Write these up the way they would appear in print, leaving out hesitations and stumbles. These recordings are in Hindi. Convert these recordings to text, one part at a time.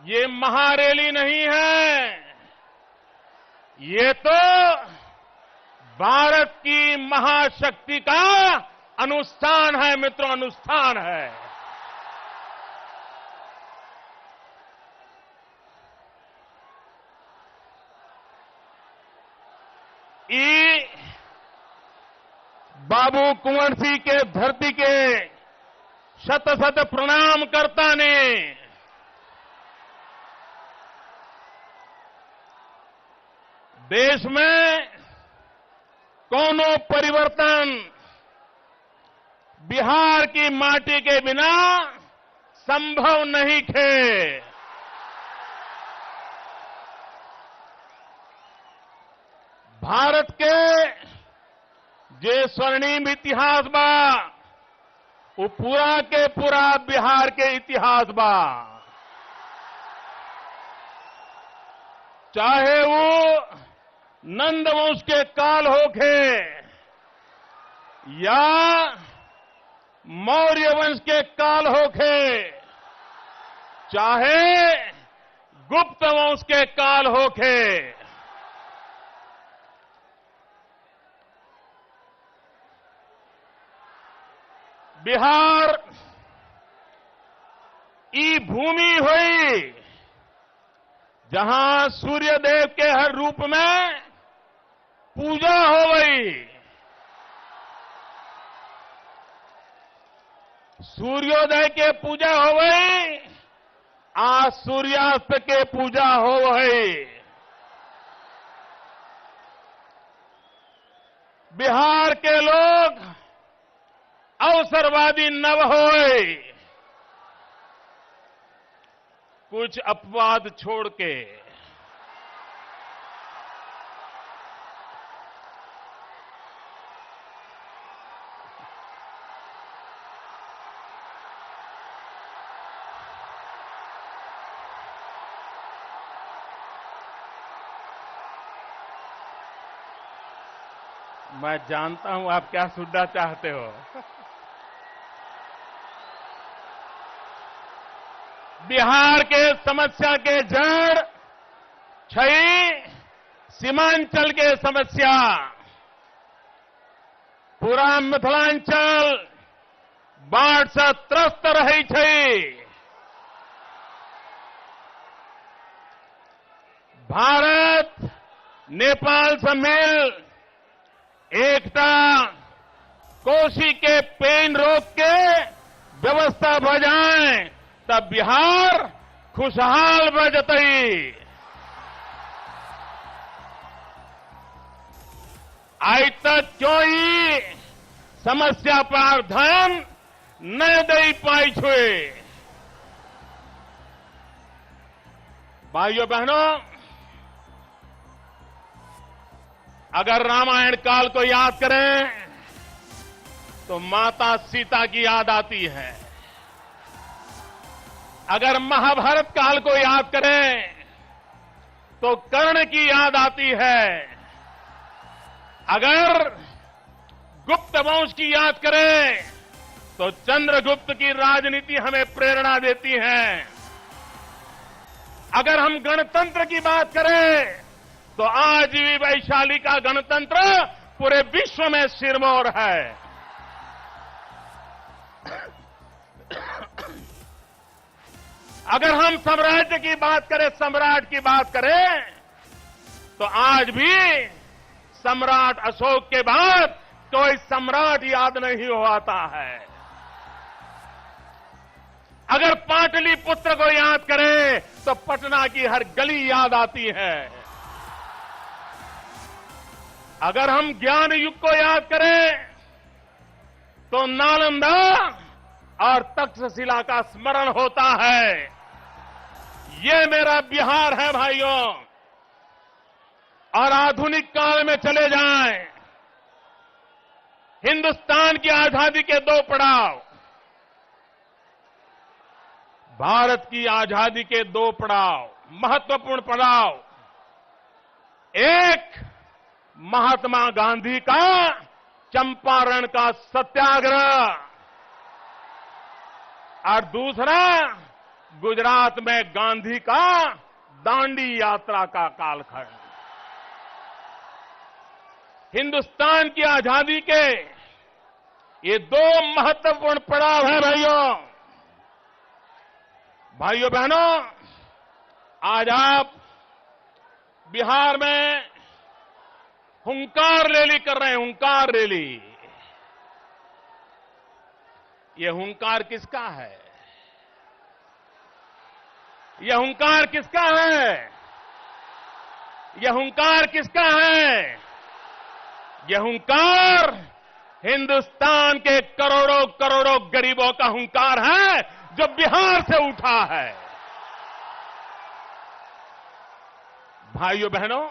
ये महारैली नहीं है, ये तो भारत की महाशक्ति का अनुष्ठान है मित्रों, अनुष्ठान है। बाबू कुंवर सिंह के धरती के शत शत प्रणाम करता ने देश में कोनो परिवर्तन बिहार की माटी के बिना संभव नहीं थे। भारत के जे स्वर्णिम इतिहास बा वो पूरा के पूरा बिहार के इतिहास बा। चाहे वो नंद वंश के काल होखे या मौर्य वंश के काल होखे, चाहे गुप्त वंश के काल होखे, बिहार ई भूमि हुई जहां सूर्य देव के हर रूप में पूजा हो गई। सूर्योदय के पूजा हो गई, आज सूर्यास्त के पूजा हो गई। बिहार के लोग अवसरवादी नव होए, कुछ अपवाद छोड़ के। मैं जानता हूं आप क्या सुनना चाहते हो। बिहार के समस्या के जड़ छई सीमांचल के समस्या। पूरा मिथिलांचल बाढ़ से त्रस्त रही छई। भारत नेपाल से मिल एकता कोसी के पेन रोक के व्यवस्था बजाए तब बिहार खुशहाल बजतई। आज तक कोई समस्या पर ध्यान न दे पाई छुए। भाइयों बहनों, अगर रामायण काल को याद करें तो माता सीता की याद आती है। अगर महाभारत काल को याद करें तो कर्ण की याद आती है। अगर गुप्त वंश की याद करें तो चंद्रगुप्त की राजनीति हमें प्रेरणा देती है। अगर हम गणतंत्र की बात करें तो आज भी वैशाली का गणतंत्र पूरे विश्व में सिरमौर है। अगर हम साम्राज्य की बात करें, सम्राट की बात करें तो आज भी सम्राट अशोक के बाद कोई सम्राट याद नहीं हो आता है। अगर पाटलिपुत्र को याद करें तो पटना की हर गली याद आती है। अगर हम ज्ञान युग को याद करें तो नालंदा और तक्षशिला का स्मरण होता है। ये मेरा बिहार है भाइयों। और आधुनिक काल में चले जाएं, हिंदुस्तान की आजादी के दो पड़ाव, भारत की आजादी के दो पड़ाव, महत्वपूर्ण पड़ाव। एक महात्मा गांधी का चंपारण का सत्याग्रह और दूसरा गुजरात में गांधी का दांडी यात्रा का कालखंड, हिंदुस्तान की आजादी के ये दो महत्वपूर्ण पड़ाव है भाइयों बहनों। आज आप बिहार में हुंकार रैली कर रहे हैं, हुंकार रैली। ये हुंकार किसका है? यह हुंकार किसका है? यह हुंकार किसका है? यह हुंकार हिंदुस्तान के करोड़ों करोड़ों गरीबों का हुंकार है जो बिहार से उठा है। भाइयों बहनों,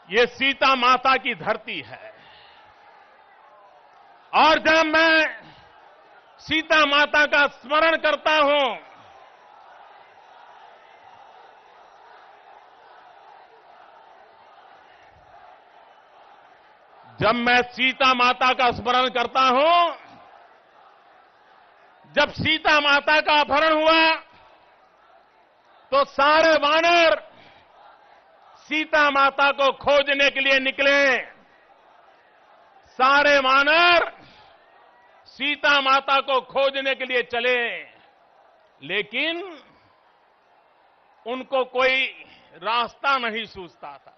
ये सीता माता की धरती है और जब मैं सीता माता का स्मरण करता हूं जब मैं सीता माता का स्मरण करता हूं, जब सीता माता का अपहरण हुआ तो सारे वानर सीता माता को खोजने के लिए निकले। सारे वानर सीता माता को खोजने के लिए चले, लेकिन उनको कोई रास्ता नहीं सूझता था।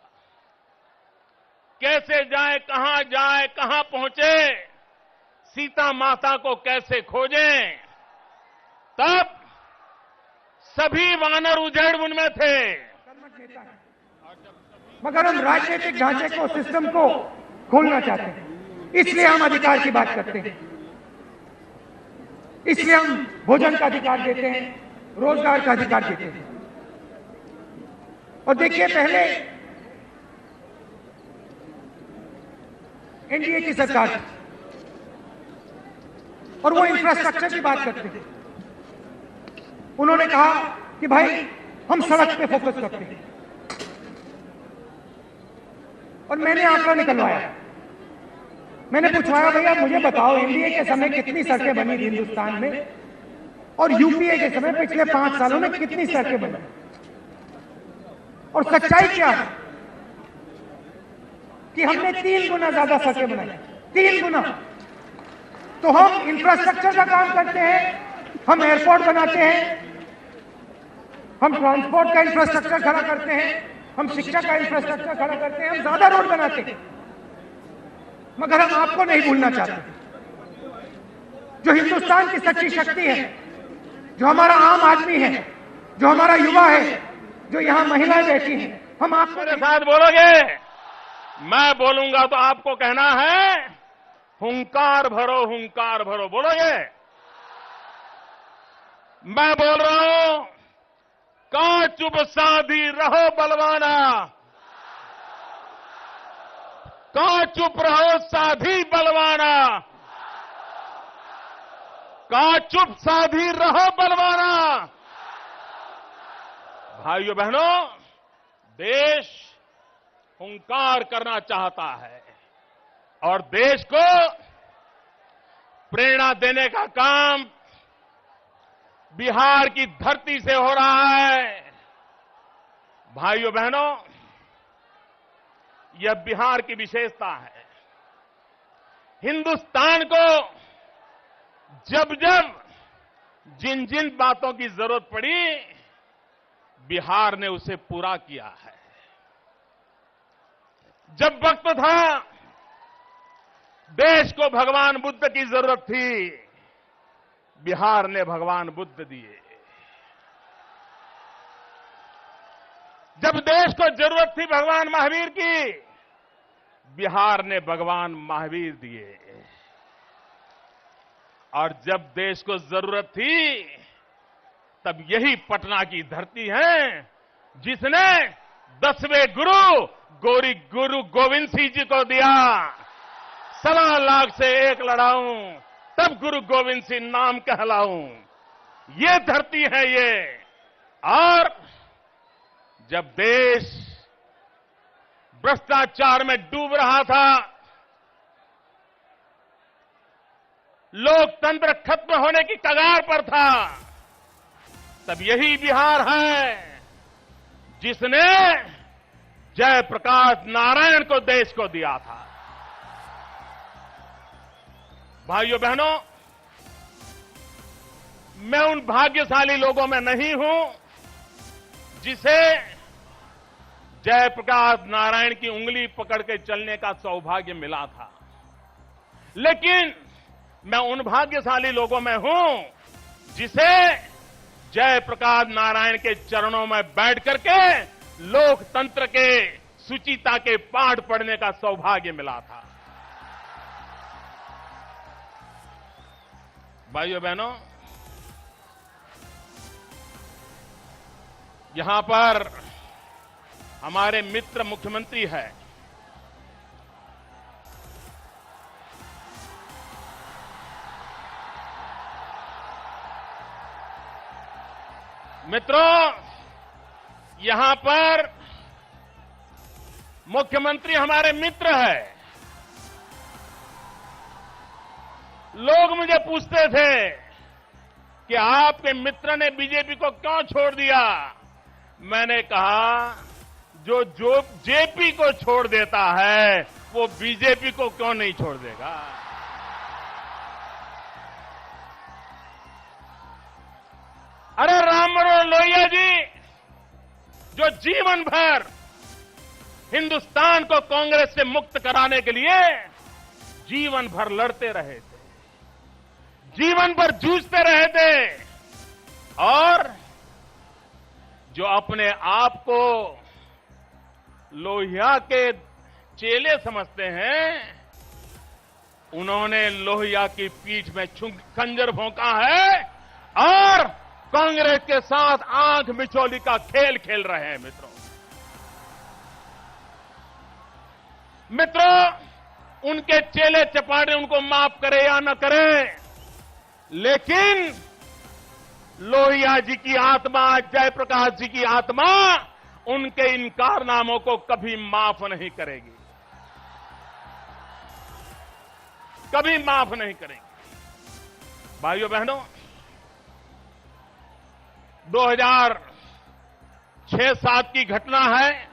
कैसे जाए, कहां पहुंचे, सीता माता को कैसे खोजें? तब सभी वानर उजड़बुन में थे। मगर हम राजनीतिक ढांचे को, सिस्टम को खोलना चाहते हैं, इसलिए हम अधिकार की बात करते हैं, इसलिए हम भोजन का अधिकार देते हैं, रोजगार का अधिकार देते हैं। और देखिए, पहले एनडीए की सरकार थी और वो इंफ्रास्ट्रक्चर की बात करते थे। उन्होंने कहा कि भाई हम सड़क पे फोकस करते हैं, और मैंने आंकड़ा निकलवाया। मैंने पूछवाया, भैया मुझे बताओ एनडीए के समय कितनी सड़कें बनी थी हिंदुस्तान में, और यूपीए के समय पिछले 5 सालों में कितनी सड़कें बनी, और सच्चाई क्या है कि हमने 3 गुना ज्यादा सड़कें बनाई, 3 गुना। तो हम इंफ्रास्ट्रक्चर का काम करते हैं, हम एयरपोर्ट बनाते हैं, हम ट्रांसपोर्ट का इंफ्रास्ट्रक्चर खड़ा करते हैं, हम शिक्षा का इंफ्रास्ट्रक्चर खड़ा करते हैं, हम ज्यादा रोड बनाते हैं। मगर हम आपको नहीं भूलना चाहते, जो हिंदुस्तान की सच्ची शक्ति है, जो हमारा आम आदमी है, जो हमारा युवा है, जो यहां महिलाएं बैठी हैं। हम आपको मेरे साथ बोलोगे? मैं बोलूंगा तो आपको कहना है हुंकार भरो, हुंकार भरो। बोलोगे? मैं बोल रहा हूं, का चुप साधी रहो बलवाना, का चुप रहो साधी बलवाना, का चुप साधी रहो बलवाना। भाइयों बहनों, देश हुंकार करना चाहता है और देश को प्रेरणा देने का काम बिहार की धरती से हो रहा है। भाइयों बहनों, यह बिहार की विशेषता है। हिंदुस्तान को जब जब जिन जिन बातों की जरूरत पड़ी, बिहार ने उसे पूरा किया है। जब वक्त था देश को भगवान बुद्ध की जरूरत थी, बिहार ने भगवान बुद्ध दिए। जब देश को जरूरत थी भगवान महावीर की, बिहार ने भगवान महावीर दिए। और जब देश को जरूरत थी, तब यही पटना की धरती है जिसने 10वें गुरु गोविंद सिंह जी को दिया। 1.25 लाख से 1 लड़ाऊं, तब गुरु गोविंद सिंह नाम कहलाऊं। ये धरती है ये। और जब देश भ्रष्टाचार में डूब रहा था, लोकतंत्र खत्म होने की कगार पर था, तब यही बिहार है जिसने जयप्रकाश नारायण को देश को दिया था। भाइयों बहनों, मैं उन भाग्यशाली लोगों में नहीं हूं जिसे जयप्रकाश नारायण की उंगली पकड़ के चलने का सौभाग्य मिला था, लेकिन मैं उन भाग्यशाली लोगों में हूं जिसे जयप्रकाश नारायण के चरणों में बैठ करके लोकतंत्र के शुचिता के पाठ पढ़ने का सौभाग्य मिला था। भाइयों बहनों, यहां पर हमारे मित्र मुख्यमंत्री है। मित्रों, यहां पर मुख्यमंत्री हमारे मित्र है। लोग मुझे पूछते थे कि आपके मित्र ने बीजेपी को क्यों छोड़ दिया। मैंने कहा, जो जेपी को छोड़ देता है वो बीजेपी को क्यों नहीं छोड़ देगा। अरे राम मनोहर लोहिया जी, जो जीवन भर हिंदुस्तान को कांग्रेस से मुक्त कराने के लिए जीवन भर लड़ते रहे थे, जीवन भर जूझते रहे थे, और जो अपने आप को लोहिया के चेले समझते हैं, उन्होंने लोहिया की पीठ में खंजर भोंका है और कांग्रेस के साथ आंख मिचौली का खेल खेल रहे हैं। मित्रों, उनके चेले चपाटे उनको माफ करे या न करे, लेकिन लोहिया जी की आत्मा, जयप्रकाश जी की आत्मा उनके इन कारनामों को कभी माफ नहीं करेगी, कभी माफ नहीं करेगी। भाइयों बहनों, 2006-07 की घटना है।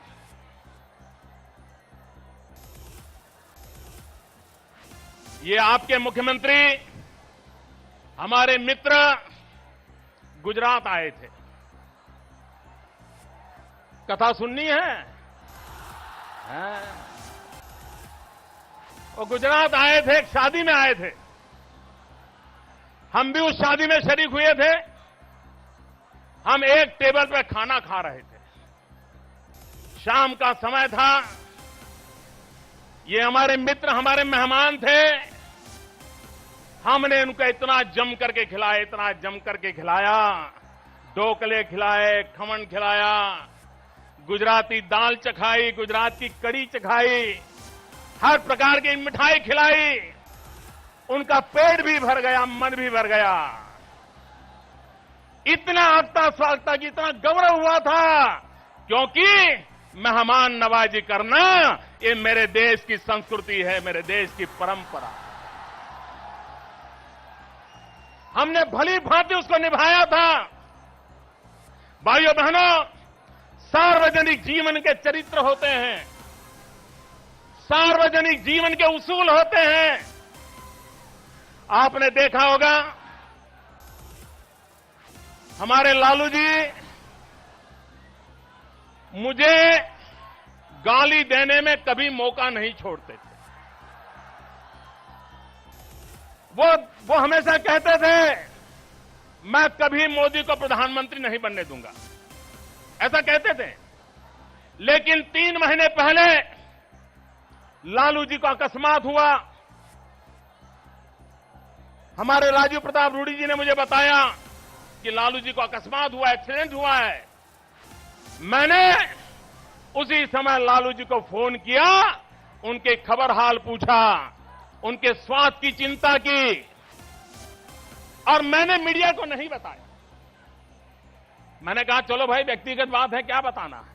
ये आपके मुख्यमंत्री, हमारे मित्र गुजरात आए थे। कथा सुननी है? वो गुजरात आए थे, एक शादी में आए थे। हम भी उस शादी में शरीक हुए थे। हम एक टेबल पर खाना खा रहे थे। शाम का समय था। ये हमारे मित्र, हमारे मेहमान थे। हमने उनको इतना जम करके खिलाया, इतना जम करके खिलाया। ढोकले खिलाए, खमन खिलाया, गुजराती दाल चखाई, गुजरात की कड़ी चखाई, हर प्रकार की मिठाई खिलाई। उनका पेट भी भर गया, मन भी भर गया। इतना आगता स्वागता की इतना गौरव हुआ था, क्योंकि मेहमान नवाजी करना ये मेरे देश की संस्कृति है, मेरे देश की परंपरा। हमने भली भांति उसको निभाया था। भाइयों बहनों, सार्वजनिक जीवन के चरित्र होते हैं, सार्वजनिक जीवन के उसूल होते हैं। आपने देखा होगा, हमारे लालू जी मुझे गाली देने में कभी मौका नहीं छोड़ते थे। वो हमेशा कहते थे, मैं कभी मोदी को प्रधानमंत्री नहीं बनने दूंगा, ऐसा कहते थे। लेकिन 3 महीने पहले लालू जी को अकस्मात हुआ। हमारे राजीव प्रताप रूडी जी ने मुझे बताया कि लालू जी को अकस्मात हुआ, एक्सीडेंट हुआ है। मैंने उसी समय लालू जी को फोन किया, उनके खबर हाल पूछा, उनके स्वास्थ्य की चिंता की, और मैंने मीडिया को नहीं बताया। मैंने कहा, चलो भाई व्यक्तिगत बात है, क्या बताना है,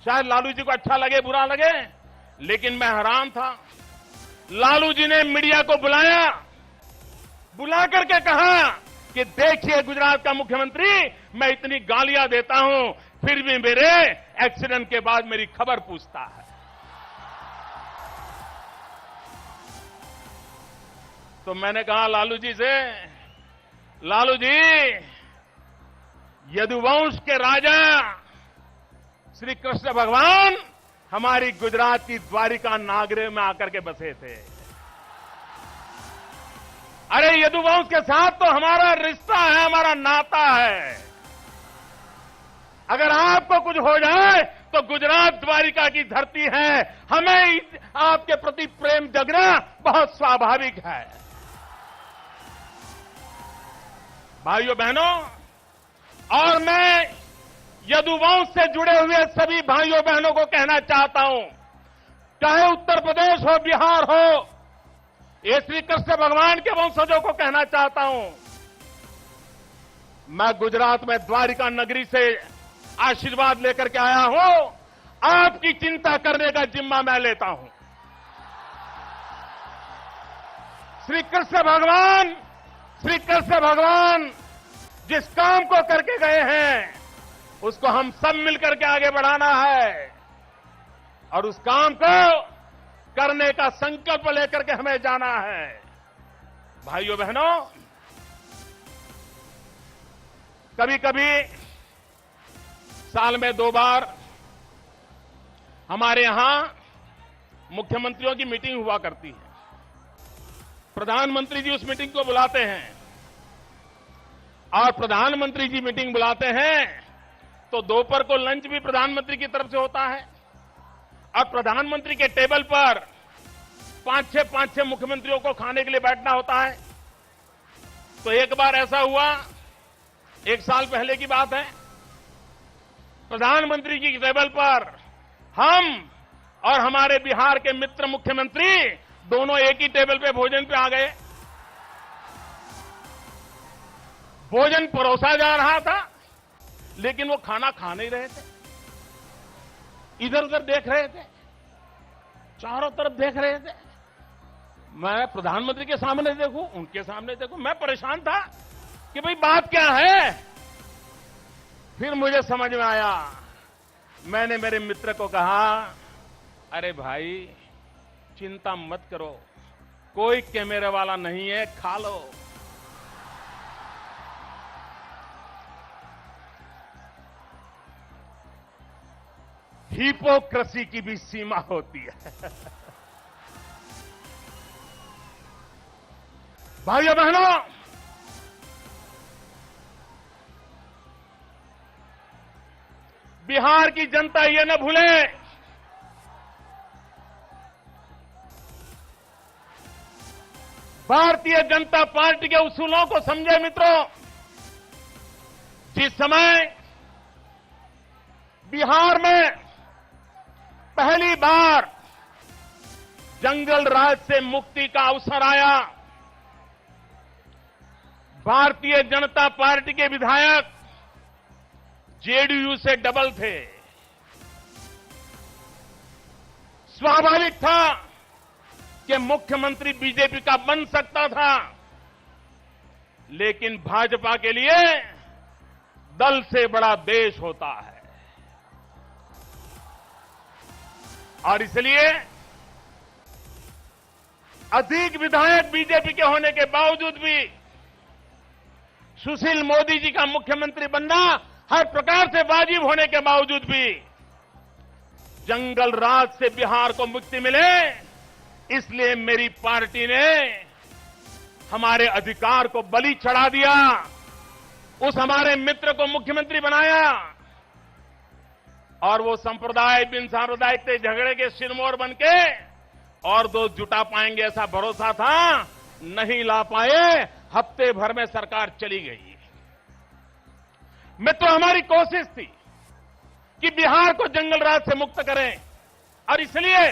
शायद लालू जी को अच्छा लगे बुरा लगे। लेकिन मैं हैरान था। लालू जी ने मीडिया को बुलाया आकर के कहा कि देखिए गुजरात का मुख्यमंत्री, मैं इतनी गालियां देता हूं, फिर भी मेरे एक्सीडेंट के बाद मेरी खबर पूछता है। तो मैंने कहा लालू जी से, लालू जी, यदुवंश के राजा श्री कृष्ण भगवान हमारी गुजरात की द्वारिका नागरे में आकर के बसे थे। अरे यदुवंश के साथ तो हमारा रिश्ता है, हमारा नाता है। अगर आपको कुछ हो जाए तो गुजरात द्वारिका की धरती है, हमें आपके प्रति प्रेम जगना बहुत स्वाभाविक है। भाइयों बहनों, और मैं यदुवंश से जुड़े हुए सभी भाइयों बहनों को कहना चाहता हूं, चाहे उत्तर प्रदेश हो, बिहार हो, ये श्री कृष्ण भगवान के वंशजों को कहना चाहता हूं, मैं गुजरात में द्वारिका नगरी से आशीर्वाद लेकर के आया हूं। आपकी चिंता करने का जिम्मा मैं लेता हूं। श्री कृष्ण भगवान जिस काम को करके गए हैं, उसको हम सब मिलकर के आगे बढ़ाना है और उस काम को करने का संकल्प लेकर के हमें जाना है। भाइयों बहनों, कभी कभी साल में 2 बार हमारे यहां मुख्यमंत्रियों की मीटिंग हुआ करती है। प्रधानमंत्री जी उस मीटिंग को बुलाते हैं और प्रधानमंत्री जी मीटिंग बुलाते हैं तो दोपहर को लंच भी प्रधानमंत्री की तरफ से होता है और प्रधानमंत्री के टेबल पर 5-6 मुख्यमंत्रियों को खाने के लिए बैठना होता है। तो एक बार ऐसा हुआ, 1 साल पहले की बात है, प्रधानमंत्री जी के टेबल पर हम और हमारे बिहार के मित्र मुख्यमंत्री दोनों एक ही टेबल पे भोजन पे आ गए। भोजन परोसा जा रहा था, लेकिन वो खाना खा नहीं रहे थे, इधर उधर देख रहे थे, चारों तरफ देख रहे थे। मैं प्रधानमंत्री के सामने देखूं, उनके सामने देखूं, मैं परेशान था कि भाई बात क्या है। फिर मुझे समझ में आया, मैंने मेरे मित्र को कहा, अरे भाई चिंता मत करो, कोई कैमरे वाला नहीं है, खा लो। हिपोक्रेसी की भी सीमा होती है। भाइयों बहनों, बिहार की जनता ये न भूले, भारतीय जनता पार्टी के उसूलों को समझे मित्रों। जिस समय बिहार में पहली बार जंगल राज से मुक्ति का अवसर आया, भारतीय जनता पार्टी के विधायक जेडीयू से डबल थे। स्वाभाविक था कि मुख्यमंत्री बीजेपी का बन सकता था, लेकिन भाजपा के लिए दल से बड़ा देश होता है और इसलिए अधिक विधायक बीजेपी के होने के बावजूद भी सुशील मोदी जी का मुख्यमंत्री बनना हर प्रकार से वाजिब होने के बावजूद भी जंगल राज से बिहार को मुक्ति मिले, इसलिए मेरी पार्टी ने हमारे अधिकार को बलि चढ़ा दिया, उस हमारे मित्र को मुख्यमंत्री बनाया और वो संप्रदाय बिन सांप्रदायिक से झगड़े के सिरमौर बनके और 2 जुटा पाएंगे ऐसा भरोसा था, नहीं ला पाए। हफ्ते भर में सरकार चली गई। मित्रों, हमारी कोशिश थी कि बिहार को जंगल राज से मुक्त करें और इसलिए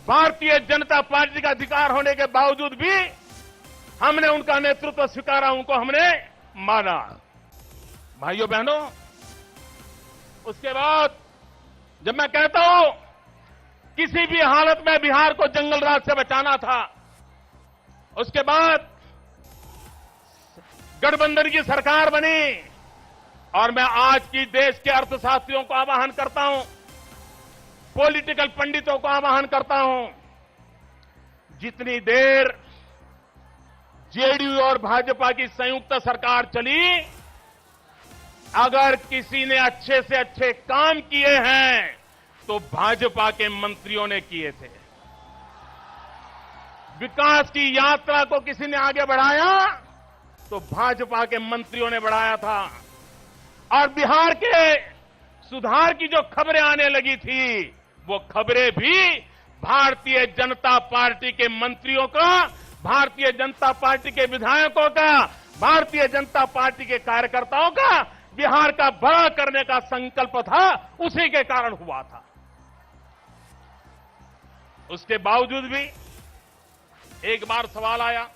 भारतीय जनता पार्टी का अधिकार होने के बावजूद भी हमने उनका नेतृत्व स्वीकारा, उनको हमने माना। भाइयों बहनों, उसके बाद जब मैं कहता हूं किसी भी हालत में बिहार को जंगल राज से बचाना था, उसके बाद गठबंधन की सरकार बनी और मैं आज की देश के अर्थशास्त्रियों को आह्वान करता हूं, पॉलिटिकल पंडितों को आह्वान करता हूं, जितनी देर जेडीयू और भाजपा की संयुक्त सरकार चली, अगर किसी ने अच्छे से अच्छे काम किए हैं तो भाजपा के मंत्रियों ने किए थे। विकास की यात्रा को किसी ने आगे बढ़ाया तो भाजपा के मंत्रियों ने बढ़ाया था। और बिहार के सुधार की जो खबरें आने लगी थी, वो खबरें भी भारतीय जनता पार्टी के मंत्रियों का, भारतीय जनता पार्टी के विधायकों का, भारतीय जनता पार्टी के कार्यकर्ताओं का बिहार का भला करने का संकल्प था, उसी के कारण हुआ था। उसके बावजूद भी एक बार सवाल आया,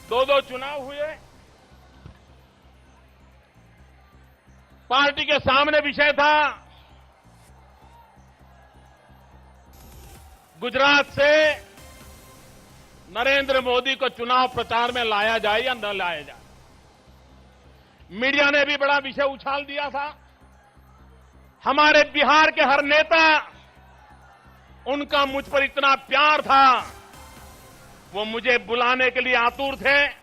2 चुनाव हुए, पार्टी के सामने विषय था गुजरात से नरेंद्र मोदी को चुनाव प्रचार में लाया जाए या न लाया जाए। मीडिया ने भी बड़ा विषय उछाल दिया था। हमारे बिहार के हर नेता, उनका मुझ पर इतना प्यार था, वो मुझे बुलाने के लिए आतुर थे।